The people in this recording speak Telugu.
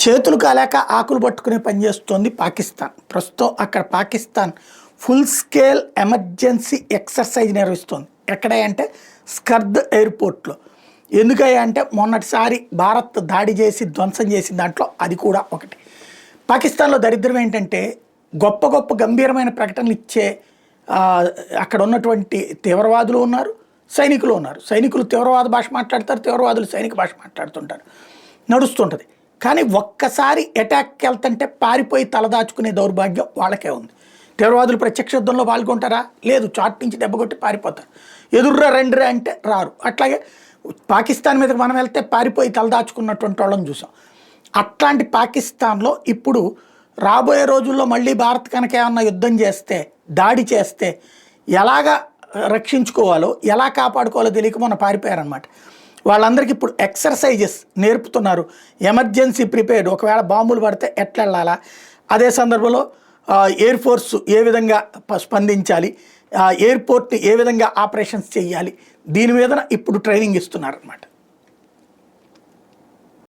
చేతులు కాలేక ఆకులు పట్టుకునే పని చేస్తోంది పాకిస్తాన్. ప్రస్తుతం అక్కడ Pakistan full scale emergency exercise నిర్వహిస్తోంది. ఎక్కడే అంటే స్కర్ద్ ఎయిర్పోర్ట్లో. ఎందుకయ్యా అంటే మొన్నటిసారి భారత్ దాడి చేసి ధ్వంసం చేసిన దాంట్లో అది కూడా ఒకటి. పాకిస్తాన్లో దరిద్రం ఏంటంటే గొప్ప గొప్ప గంభీరమైన ప్రకటనలు ఇచ్చే అక్కడ ఉన్నటువంటి తీవ్రవాదులు ఉన్నారు, సైనికులు ఉన్నారు. సైనికులు తీవ్రవాద భాష మాట్లాడతారు, తీవ్రవాదులు సైనిక భాష మాట్లాడుతుంటారు, నడుస్తుంటుంది. కానీ ఒక్కసారి అటాక్కి వెళ్తుంటే పారిపోయి తలదాచుకునే దౌర్భాగ్యం వాళ్ళకే ఉంది. తీవ్రవాదులు ప్రత్యక్ష యుద్ధంలో పాల్గొంటారా? లేదు, చాట్ నుంచి దెబ్బకొట్టి పారిపోతారు. ఎదుర్రా రండిరా అంటే రారు. అట్లాగే పాకిస్తాన్ మీదకి మనం వెళ్తే పారిపోయి తలదాచుకున్నటువంటి వాళ్ళని చూసాం. అట్లాంటి పాకిస్తాన్లో ఇప్పుడు రాబోయే రోజుల్లో మళ్ళీ భారత్ కనుక ఏమన్నా యుద్ధం చేస్తే, దాడి చేస్తే ఎలాగా రక్షించుకోవాలో, ఎలా కాపాడుకోవాలో తెలియక మొన్న పారిపోయారనమాట. వాళ్ళందరికీ ఇప్పుడు ఎక్సర్సైజెస్ నేర్పుతున్నారు. ఎమర్జెన్సీ ప్రిపేర్డ్, ఒకవేళ బాంబులు పడితే ఎట్లా వెళ్ళాలా, అదే సందర్భంలో ఎయిర్ ఫోర్స్ ఏ విధంగా స్పందించాలి, ఎయిర్పోర్ట్ని ఏ విధంగా ఆపరేషన్స్ చేయాలి, దీని మీద ఇప్పుడు ట్రైనింగ్ ఇస్తున్నారనమాట.